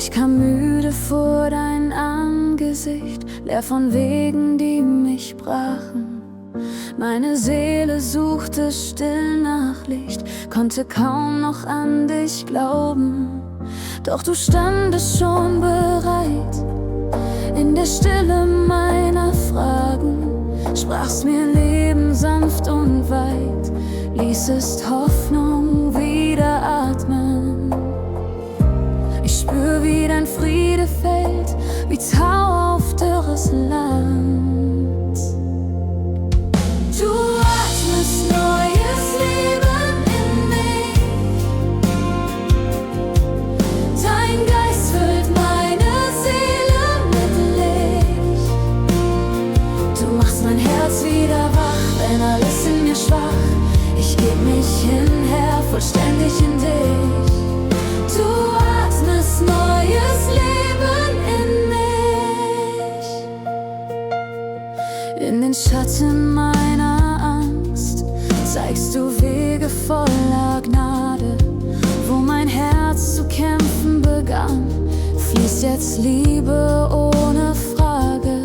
Ich kam müde vor dein Angesicht, leer von Wegen, die mich brachen. Meine Seele suchte still nach Licht, konnte kaum noch an dich glauben. Doch du standest schon bereit, in der Stille meiner Fragen, sprachst mir Leben sanft und weit, ließest Hoffnung wieder atmen. Ich spür, wie dein Friede fällt, wie Tau auf dürres Land. Du atmest neues Leben in mich, dein Geist füllt meine Seele mit Licht. Du machst mein Herz wieder wach, wenn alles in mir schwach. Ich geb mich hinher, vollständig in dich. Du atmest neues Leben in mich. In den Schatten meiner Angst zeigst du Wege voller Gnade. Wo mein Herz zu kämpfen begann, fließt jetzt Liebe ohne Frage.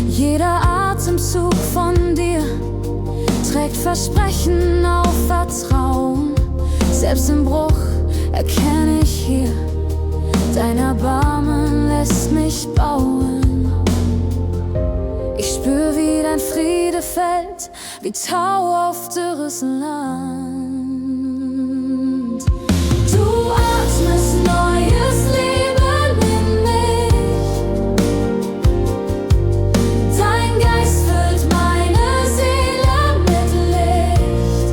Jeder Atemzug von dir trägt Versprechen auf Vertrauen. Selbst im Bruch erkenne ich hier, dein Erbarmen lässt mich bauen. Ich spür, wie dein Friede fällt, wie Tau auf dürres Land. Du atmest neues Leben in mich, dein Geist füllt meine Seele mit Licht.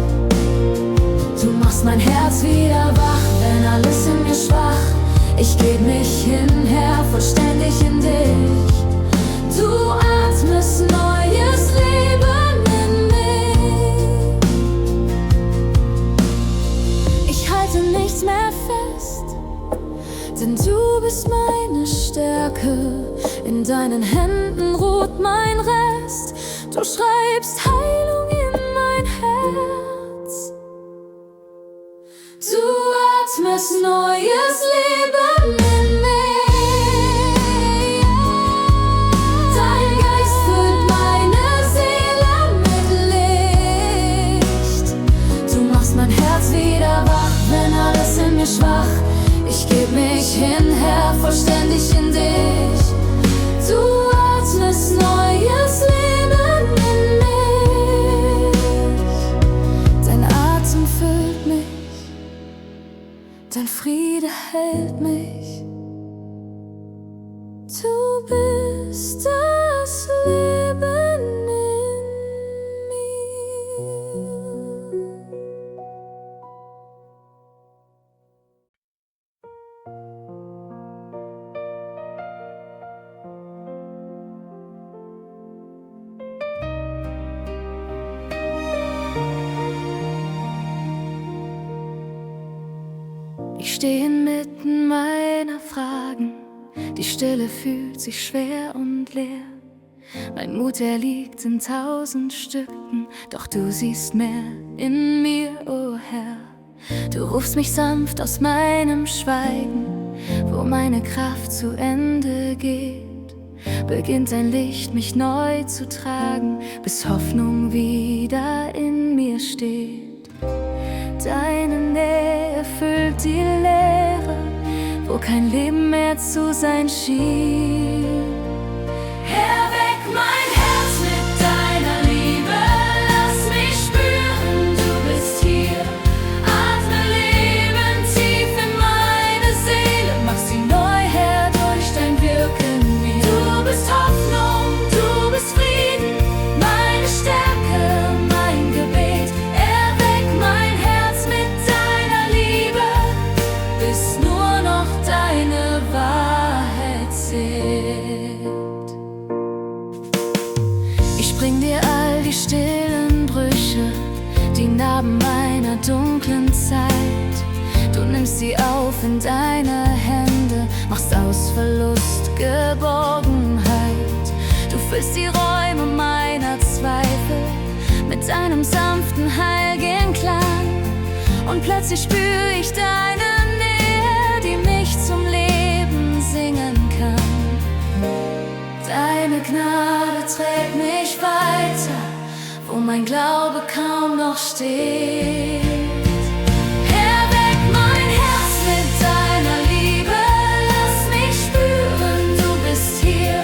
Du machst mein Herz wieder wach, wenn alles in mir schwach. Ich geb mich hinher, vollständig in dich. Du atmest neues Leben in mich. Ich halte nichts mehr fest, denn du bist meine Stärke. In deinen Händen ruht mein Rest. Du schreibst Heilung in mein Herz. Du atmest neues Leben in mich. Dein Geist füllt meine Seele mit Licht. Du machst mein Herz wieder wach, wenn alles in mir schwach. Ich geb mich hinher, vollständig in dich. Du atmest neues Leben in mich. Dein Atem füllt mich, dein Friede hält mich. Du bist das Leben in mir. Ich stehe inmitten meiner Fragen, die Stille fühlt sich schwer und leer. Mein Mut, er liegt in 1000 Stücken, doch du siehst mehr in mir, o Herr. Du rufst mich sanft aus meinem Schweigen, wo meine Kraft zu Ende geht. Beginnt dein Licht, mich neu zu tragen, bis Hoffnung wieder in mir steht. Deine Nähe füllt die Leere, wo kein Leben mehr zu sein schien. Erweck mein Herz mit deiner Liebe, lass mich spüren, du bist hier. Atme Leben tief in meine Seele, mach sie neu her durch dein Wirken in mir. Du bist Hoffnung, du bist Frieden, meine Stärke, mein Gebet. Erweck mein Herz mit deiner Liebe, bis nur noch deine Wahrheit zählt. Ich bring dir all die stillen Brüche, die Narben meiner dunklen Zeit. Du nimmst sie auf in deine Hände, machst aus Verlust Geborgenheit. Du füllst die Räume meiner Zweifel mit deinem sanften, heiligen Klang. Und plötzlich spür ich deine Nähe, die mich zum Leben steht. Erweck mein Herz mit deiner Liebe, lass mich spüren, du bist hier.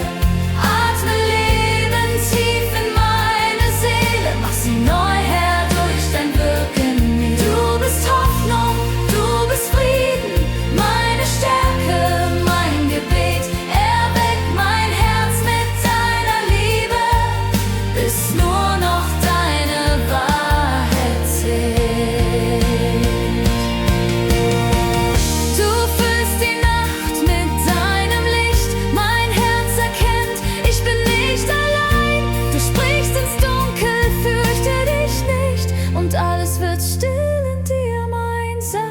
Atme Leben tief in meine Seele, mach sie neu her durch dein Wirken in mir. Du bist Hoffnung, du bist Frieden, meine Stärke, mein Gebet. Erweck mein Herz mit deiner Liebe, bis nur noch deine Wahrheit zählt. Du füllst die Nacht mit deinem Licht, mein Herz erkennt, ich bin nicht allein. Du sprichst ins Dunkel, fürchte dich nicht, und alles wird still in dir, mein Sein.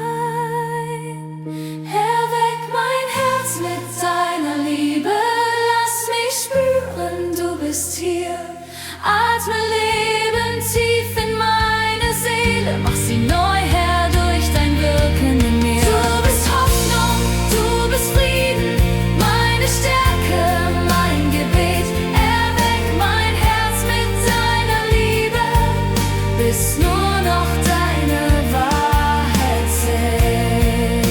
Erweck mein Herz mit deiner Liebe, lass mich spüren, du bist hier. Atme Leben tief in meine Seele, mach sie neu her durch dein Wirken in mir. Du bist Hoffnung, du bist Frieden, meine Stärke, mein Gebet. Erweck mein Herz mit deiner Liebe, bis nur noch deine Wahrheit zählt.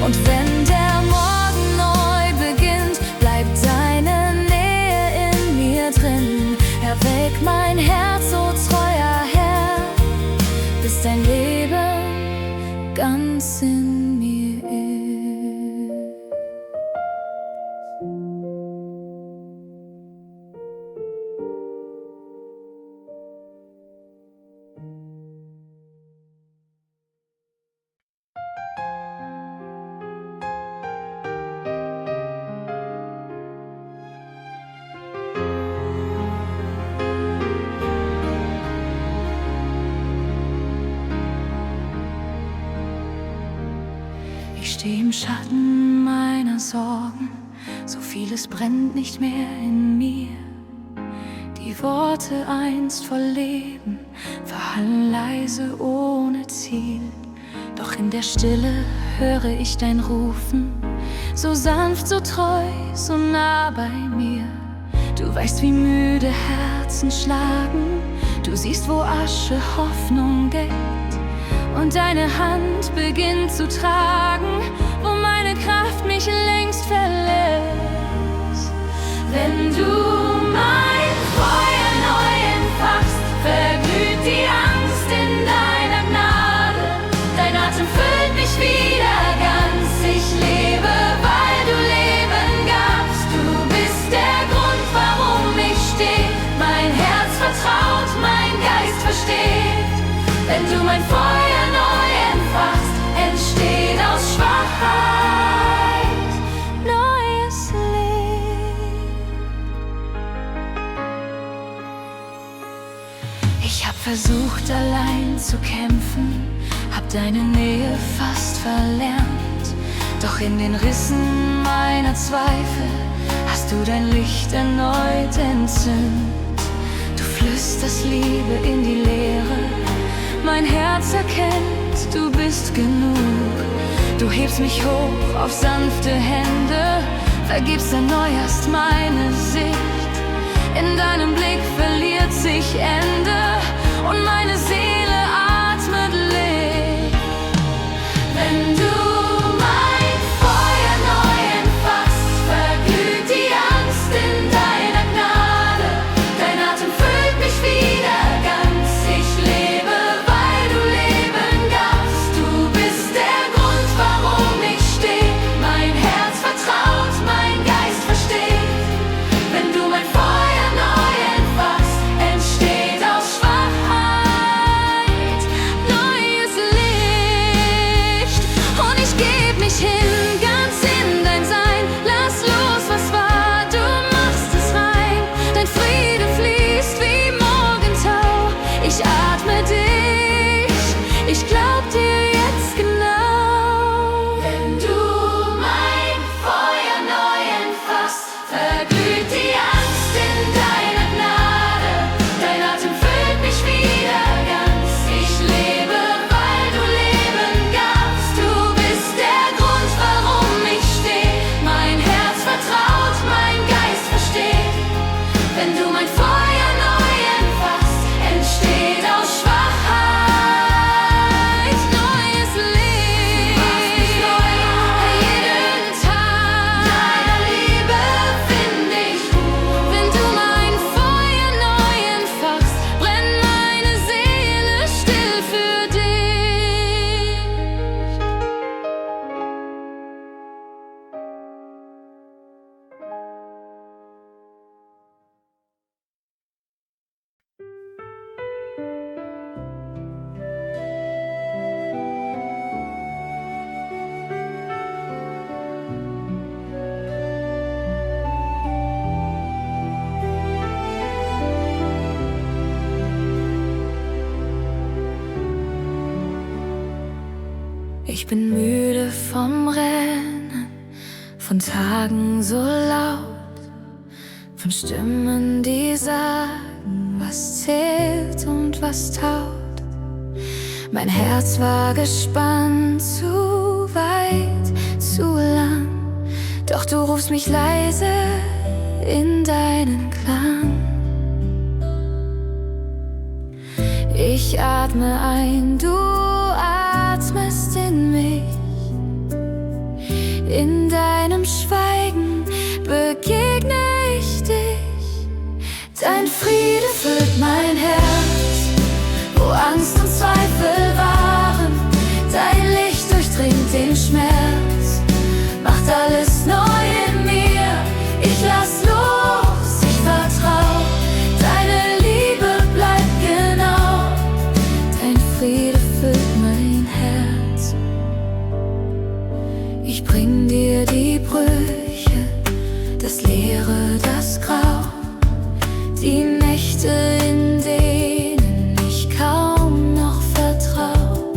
Und wenn der Morgen neu beginnt, bleibt deine Nähe in mir drin. Erweck mein Herz, o treuer Herr, bis dein Leben ganz in mir ist. Ich steh im Schatten meiner Sorgen, so vieles brennt nicht mehr in mir. Die Worte einst voll Leben verhallen leise ohne Ziel. Doch in der Stille höre ich dein Rufen, so sanft, so treu, so nah bei mir. Du weißt, wie müde Herzen schlagen, du siehst, wo Asche Hoffnung deckt. Und deine Hand beginnt zu tragen, wo meine Kraft mich längst verlässt. Wenn du mein Feuer neu entfachst, verglüht die Angst in deiner Gnade. Dein Atem füllt mich wieder ganz, ich lebe, weil du Leben gabst. Du bist der Grund, warum ich steh, mein Herz vertraut, mein Geist versteht. Wenn du mein Feuer neu entfachst, entsteht aus Schwachheit neues Leben. Ich hab versucht, allein zu kämpfen, hab deine Nähe fast verlernt. Doch in den Rissen meiner Zweifel hast du dein Licht erneut entzündet. Du flüsterst Liebe in die Leere, mein Herz erkennt, du bist genug. Du hebst mich hoch auf sanfte Hände, vergibst, erneuerst meine Sicht. In deinem Blick verliert sich Ende und meine Seele atmet Licht. Wenn du mein Feuer neu entfachst, verglüht die Angst in deiner Gnade. Dein Atem füllt mich wieder ganz, ich lebe, weil du Leben gabst. Du bist der Grund, warum ich steh, mein Herz vertraut, mein Geist versteht. Wenn du mein Feuer neu entfachst, entsteht aus Schwachheit Ich bin müde vom Rennen, von Tagen so laut, von Stimmen, die sagen, was zählt und was taut. Mein Herz war gespannt, zu weit, zu lang, doch du rufst mich leise in deinen Klang. Ich atme ein, du atmest in mich. In deinem Schweigen begegne ich dich. Dein Friede füllt mein Herz, wo Angst und Zweifel waren. Dein Licht durchdringt den Schmerz, macht alles neu in mir. Ich lass los, ich vertrau, deine Liebe bleibt genau. Dein Friede füllt mein Herz. Ich bring dir die Brüche, das Leere, das Grau, die Nächte, in denen ich kaum noch vertrau.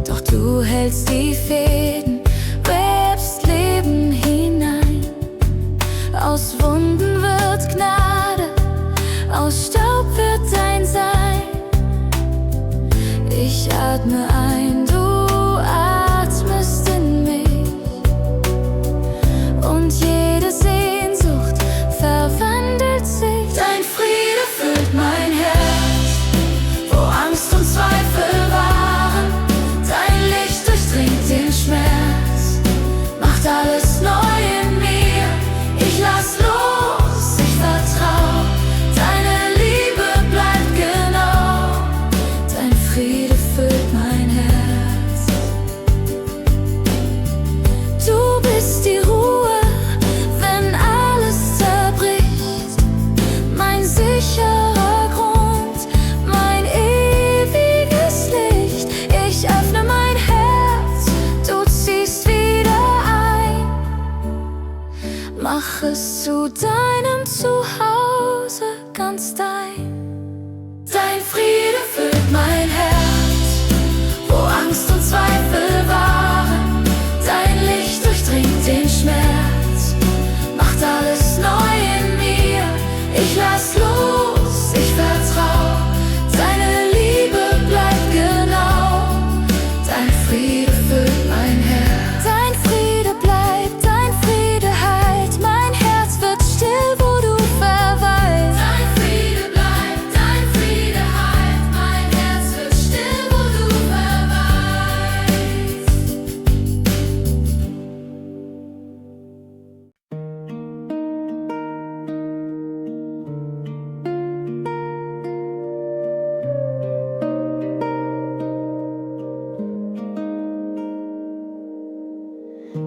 Doch du hältst die Fäden, webst Leben hinein. Aus Wunden wird Gnade, aus Staub wird dein Sein. Ich atme ein, du atmest in mich. Und jede Sehnsucht verwandelt sich. Dein Friede füllt mein Herz, wo Angst und Zweifel waren. Dein Licht durchdringt den Schmerz, macht alles neu in mir. Ich lass los, ich vertrau, deine Liebe bleibt genau. Dein Friede füllt mein Herz. Du bist die Ruhe, wenn alles zerbricht. Mein sicherer Grund, mein ewiges Licht. Ich öffne mein Herz, du ziehst wieder ein. Mach es zu deinem Zuhause, ganz dein. Dein Friede füllt mein Herz, wo Angst und Zweifel waren. Dein Licht durchdringt den Schmerz, macht alles neu in mir. Ich lass los, ich vertrau, deine Liebe bleibt genau. Dein Friede füllt mein Herz. Dein Friede bleibt, dein Friede heilt. Mein Herz wird still, wo du verweilst. Dein Friede bleibt, dein Friede heilt. Mein Herz wird still, wo du verweilst.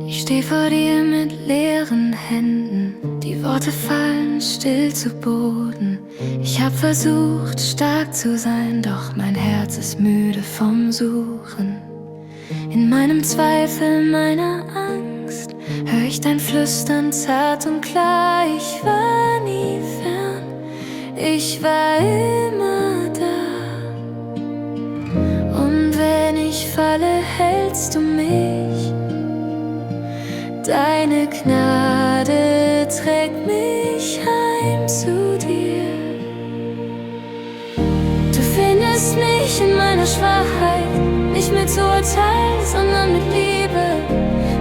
Ich steh vor dir mit leeren Händen, die Worte fallen still zu Boden. Ich hab versucht, stark zu sein, doch mein Herz ist müde vom Suchen. In meinem Zweifel, meiner Angst, hör ich dein Flüstern zart und klar. Ich war nie fern, ich war immer da. Und wenn ich falle, hältst du mich. Deine Gnade trägt mich heim zu dir. Du findest mich in meiner Schwachheit, nicht mit Urteil, sondern mit Liebe.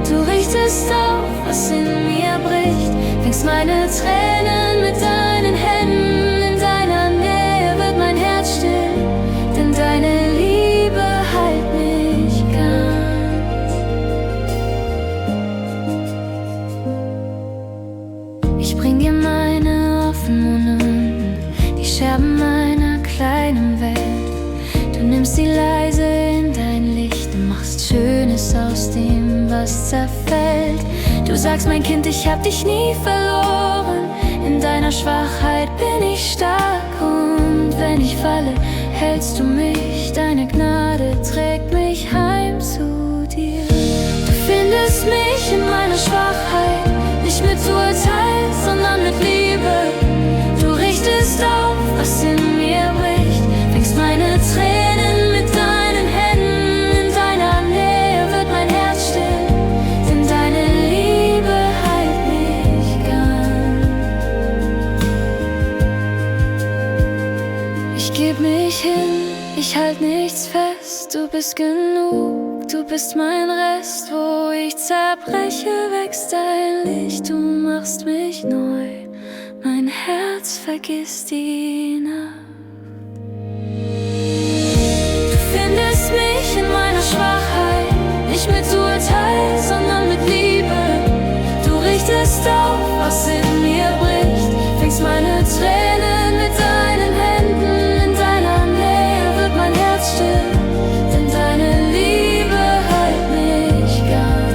Du richtest auf, was in mir bricht, fängst meine Tränen mit deinen Händen. In deiner Nähe wird mein Herz still, denn deine Liebe heilt mich ganz. Ich bring dir meine offenen Wunden, die Scherben meiner kleinen Welt. Du nimmst sie leise in dein Licht, du machst Schönes aus dem, was zerfällt. Du sagst, mein Kind, ich hab dich nie verloren. In deiner Schwachheit bin ich stark, und wenn ich falle, hältst du mich. Deine Gnade trägt mich heim zu dir. Du findest mich in meiner Schwachheit, nicht mit Urteil, sondern mit Liebe. Du richtest auf, was in mir bricht, fängst meine Tränen mit deinen Händen. In deiner Nähe bist genug, du bist mein Rest, wo ich zerbreche, wächst dein Licht, du machst mich neu, mein Herz vergisst die Nacht. Du findest mich in meiner Schwachheit, nicht mit Urteil, sondern mit Liebe. Du richtest auf, was in mir bricht, fängst meine Tränen mit deinen Händen, in deiner Nähe wird mein Herz still, denn deine Liebe heilt mich ganz.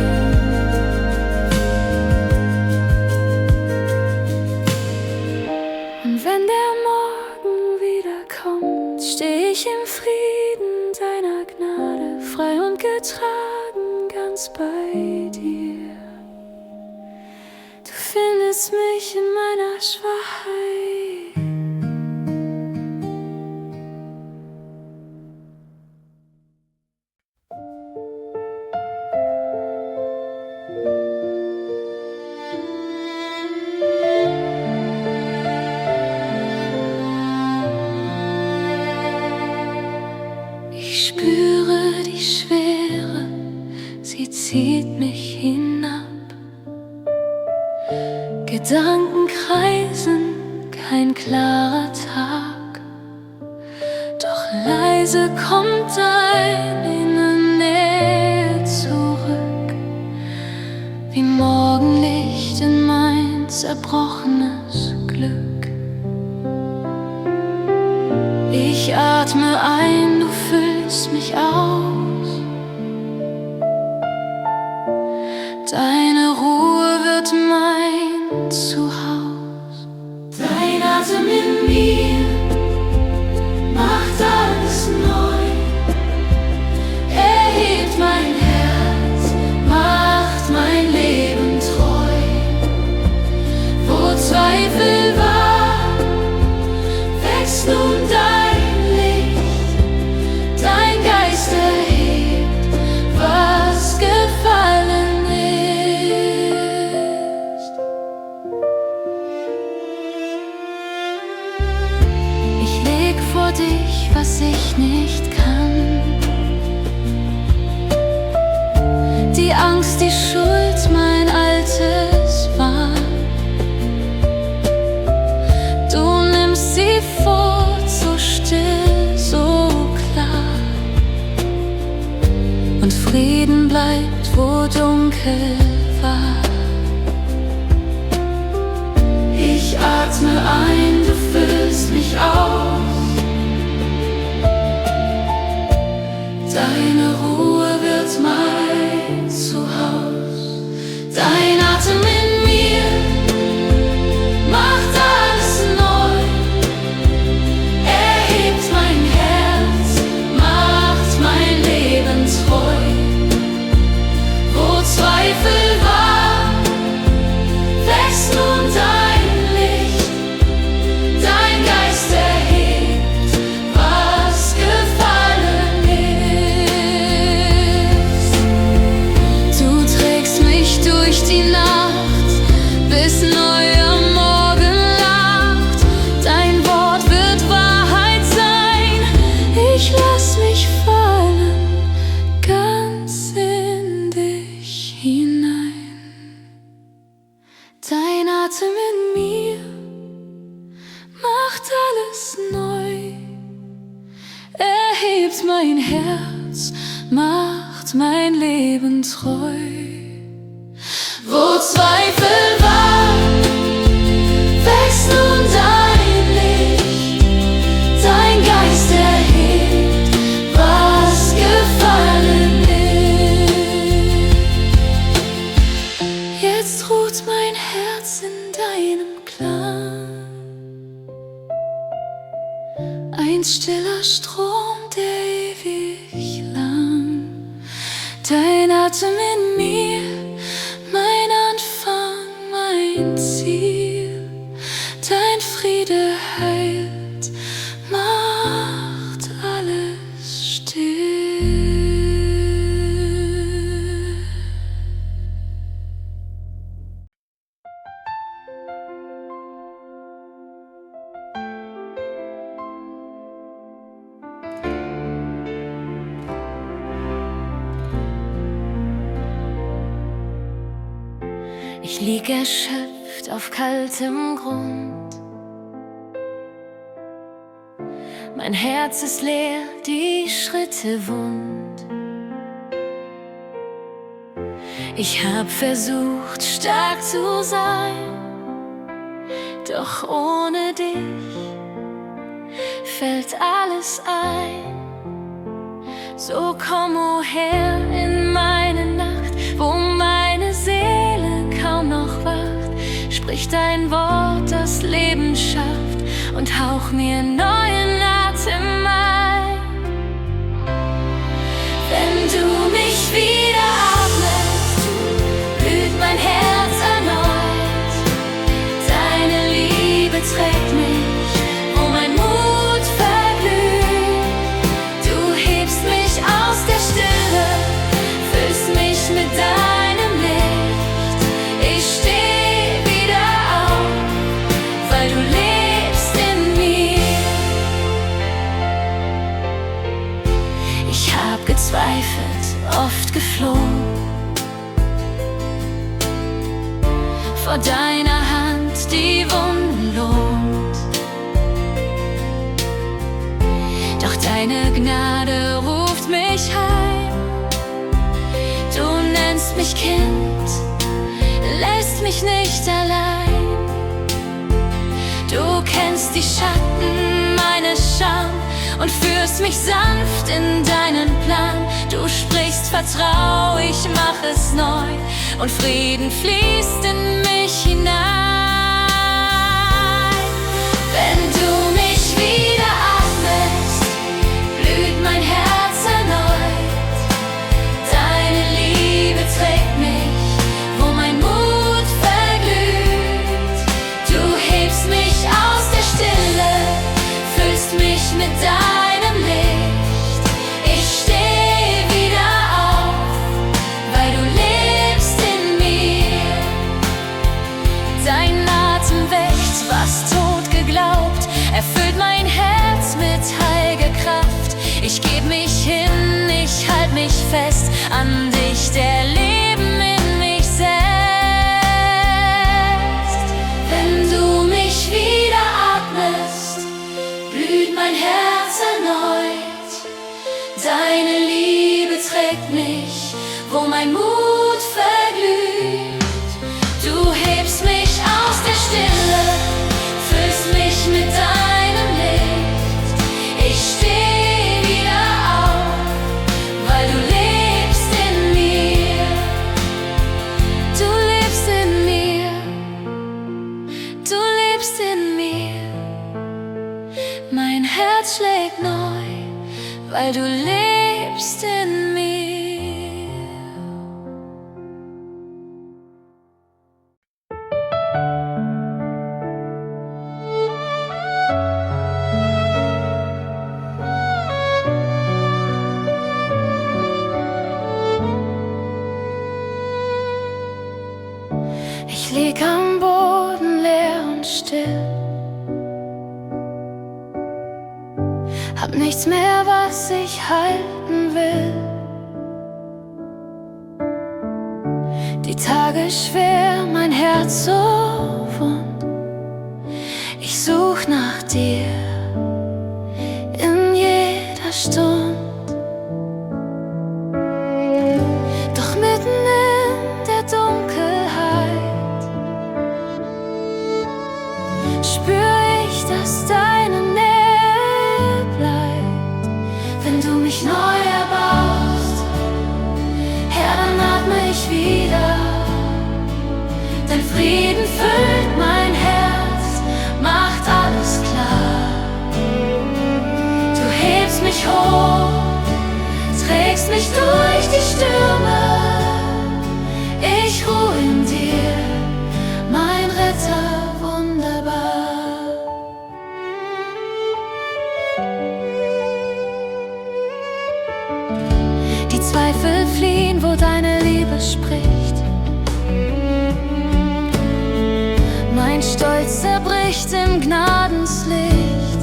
Und wenn der Morgen wiederkommt, steh ich im Frieden deiner Gnade, frei und getragen, ganz bei dir. Du findest mich in meiner Schwachheit. Ich spüre die Schwere, sie zieht mich hinab. Gedanken kreisen, kein klarer Tag. Doch leise kommt deine Nähe zurück, wie Morgenlicht in mein zerbrochenes Glück. Ich atme ein, du füllst mich aus. Deine Ruhe wird mein Zuhause. Dein Atem in mir macht alles neu, erhebt mein Herz, macht mein Leben treu. Wo Zweifel war, wächst nun dein Licht, dein Geist erhebt, was gefallen ist. Ich leg vor dich, was ich nicht kann. Die Angst, die Schuld, mein altes Wahn. Du nimmst sie fort, so still, so klar. Und Frieden bleibt, wo dunkel war. Ich atme ein, du füllst mich aus. Deine Ruhe wird mein Zuhause. Dein Atem in mir macht alles neu, erhebt mein Herz, macht mein Leben treu. Wo Zweifel war, wächst nun dein Licht, dein Geist erhebt, was gefallen ist. Du trägst mich durch die Nacht, bis neuer Morgen lacht. Dein Wort wird Wahrheit sein, ich lass mich fallen, ganz in dich hinein. Dein Atem in mir macht alles neu, erhebt mein Herz, macht mein Leben treu. Wo Zweifel war, wächst nun dein Licht, dein Geist erhebt, was gefallen ist. Jetzt ruht mein Herz in deinem Klang, ein stiller Strom, der ewig lang. Dein Atem in mir, mein Anfang, mein Ziel. Dein Friede heilt, macht alles still. Ich lieg erschöpft auf kaltem Grund. Mein Herz ist leer, die Schritte wund. Ich hab versucht, stark zu sein, doch ohne dich fällt alles ein. So komm, o Herr, in meine Nacht, wo meine Seele kaum noch wacht. Sprich dein Wort, das Leben schafft, und hauch mir neuen Atem ein. Wenn du mich wieder atmest, blüht mein Herz erneut. Deine Liebe trägt mich, wo mein Mut verglüht. Du hebst mich aus der Stille, füllst mich mit deinem Licht. Ich steh wieder auf, weil du lebst in mir. Ich hab gezweifelt, oft geflohen, vor deiner Hand die Wunden lohnt. Doch deine Gnade ruft mich heim. Du nennst mich Kind, lässt mich nicht allein. Du kennst die Schatten meiner Scham und führst mich sanft in deinen Plan. Du sprichst, vertrau, ich mach es neu, und Frieden fließt in mich hinein. Wenn du mich wieder atmest, blüht mein Herz erneut. Deine Liebe trägt mich, wo mein Mut verglüht. Du hebst mich aus der Stille, füllst mich mit deinem Licht. Ich steh wieder auf, weil du lebst in mir. Dein Atem weckt, was tot geglaubt, erfüllt mein Herz mit heiliger Kraft. Ich geb mich hin, ich halt mich fest an dich, der Leben in mich setzt. Wenn du mich wieder atmest, blüht mein Herz erneut. Deine Liebe trägt mich, wo mein Mut verglüht. Du hebst mich aus der Stille, füllst mich mit deinem Licht. Ich steh wieder auf, weil du lebst in mir. Du lebst in mir, du lebst in mir. Mein Herz schlägt neu, weil du lebst in mir. Ich lieg am Boden leer und still, hab nichts mehr, was ich halten will. Die Tage schwer, mein Herz so wund. Ich such nach dir in jeder Stund. Doch mitten in der Dunkelheit spür ich, dass deine Nähe bleibt. Wenn du mich neu erbaust, Herr, dann atme ich wieder. Dein Frieden füllt mein Herz, macht alles klar. Du hebst mich hoch, trägst mich durch die Stürme. Ich ruh in dir, mein Retter wunderbar. Die Zweifel fliehen, wo deine Liebe spricht. Mein Stolz zerbricht im Gnadenslicht.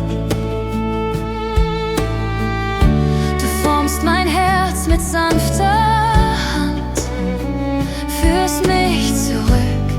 Du formst mein Herz mit sanfter Hand, führst mich zurück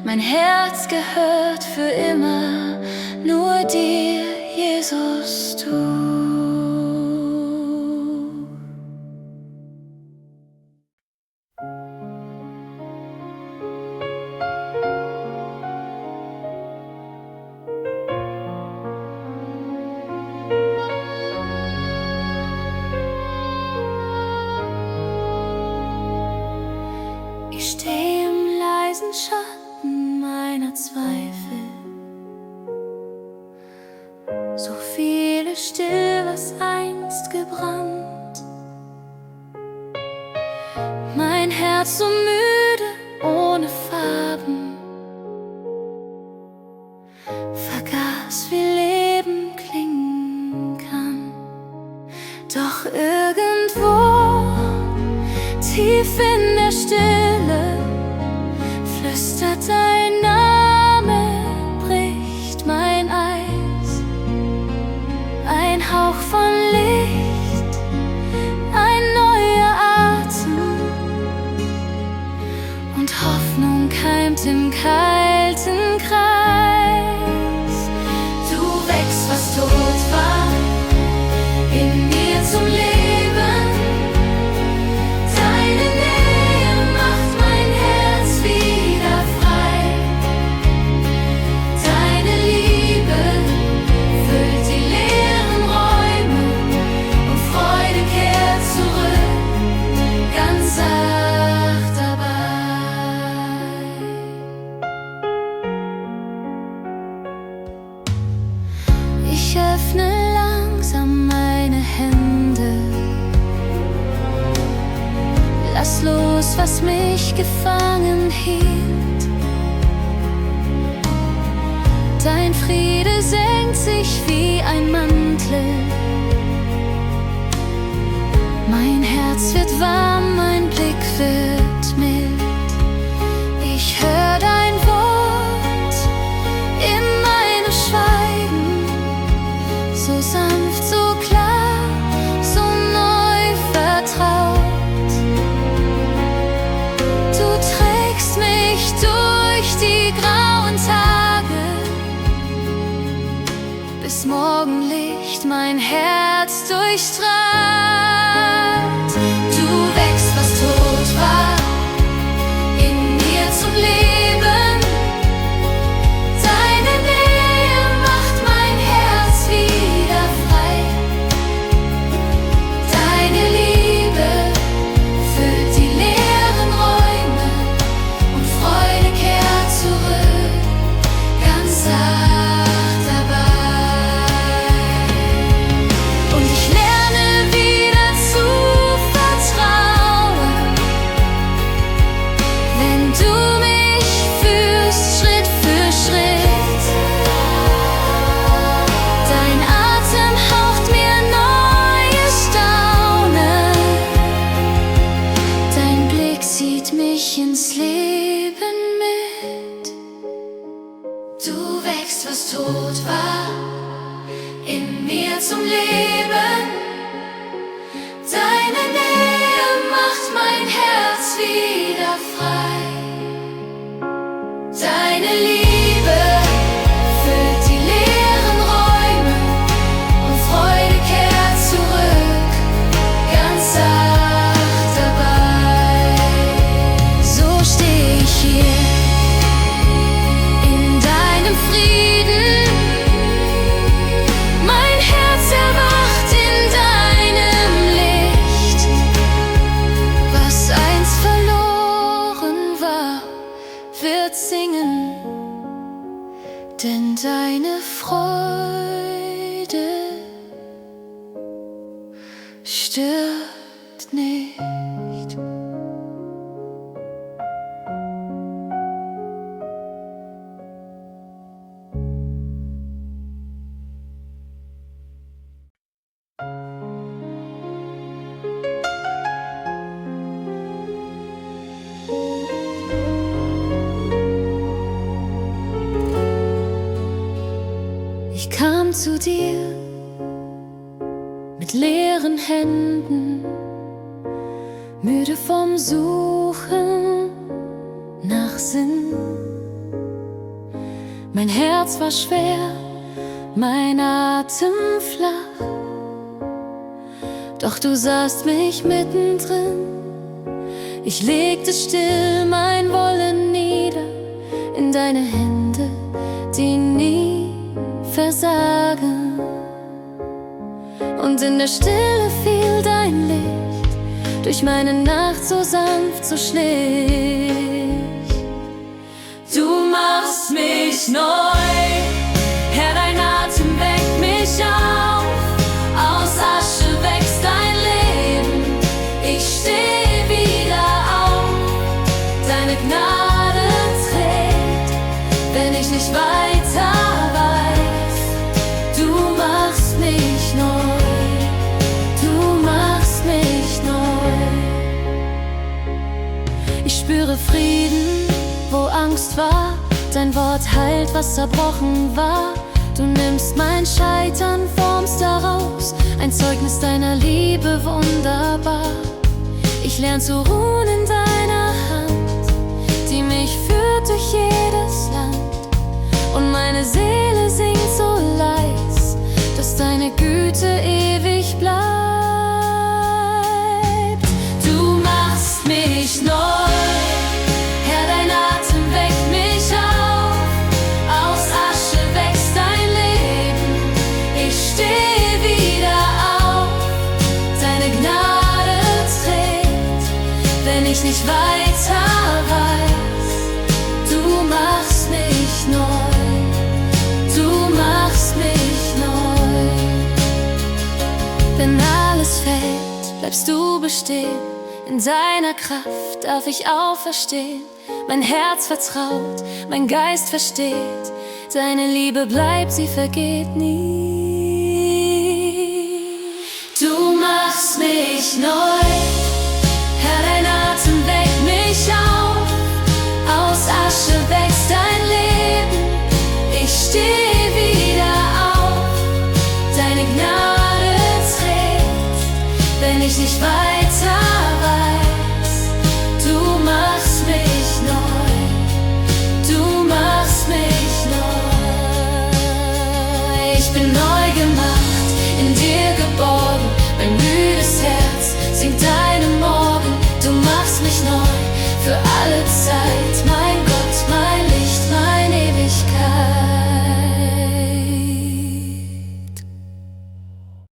Mein Herz gehört für immer nur dir, Jesus, du. Ich stehe im leisen Schatten meiner Zweifel. So viele still, was einst gebrannt. Mein Herz so müde, ohne Farben, vergaß, wie Leben klingen kann. Doch irgendwo, tief in der Stille, flüstert dein Name, bricht mein Eis. Ein Hauch von Licht, ein neuer Atem, und Hoffnung keimt im kalten Kreis. Du wächst, was tot war, in mir zum Leben. Ich öffne langsam meine Hände, lass los, was mich gefangen hielt. Dein Friede senkt sich wie ein Mantel. Mein Herz wird warm, mein Blick wird mild. Ich höre dein Wort in meinem Schweigen, so sanft, so klar, so neu vertraut. Du trägst mich durch die grauen Tage, bis Morgenlicht mein Herz durchstrahlt. Du wächst, was tot war, in mir zum Leben. Deine Nähe macht mein Herz wieder frei. Deine Liebe füllt die leeren Räume und Freude kehrt zurück, ganz sacht dabei. Und ich lerne wieder zu vertrauen, wenn du mich führst, Schritt für Schritt. Dein Atem haucht mir neues Staunen. Dein Blick zieht mich ins Leben mit. Du wächst, was tot war, in mir zum Leben. Deine Nähe macht mein Herz wieder frei. Deine Liebe füllt die leeren Räume und Freude kehrt zurück, ganz sacht dabei. So steh ich hier in deinem Frieden. Mein Herz erwacht in deinem Licht. Was einst verloren war, wird singen, denn deine Freude stirbt nicht. Ich kam zu dir mit leeren Händen, müde vom Suchen nach Sinn. Mein Herz war schwer, mein Atem flach, doch du sahst mich mittendrin. Ich legte still mein Wollen nieder in deine Hände, die nie versagen. Und in der Stille fiel dein Licht durch meine Nacht so sanft, so schlicht. Du machst mich neu, Herr, dein Atem weckt mich auf. Aus Asche wächst dein Leben, ich steh wieder auf. Deine Gnade trägt, wenn ich nicht weiter weiß. Du machst mich neu, du machst mich neu. Ich spüre Frieden, wo Angst war, dein Wort heilt, was zerbrochen war. Du nimmst mein Scheitern, formst daraus ein Zeugnis deiner Liebe, wunderbar. Ich lern zu ruhen in deiner Hand, die mich führt durch jedes Land. Und meine Seele singt so leis, dass deine Güte ewig bleibt. Du machst mich neu, wenn ich nicht weiter weiß. Du machst mich neu, du machst mich neu. Wenn alles fällt, bleibst du bestehen. In deiner Kraft darf ich auferstehen. Mein Herz vertraut, mein Geist versteht. Deine Liebe bleibt, sie vergeht nie. Du machst mich neu,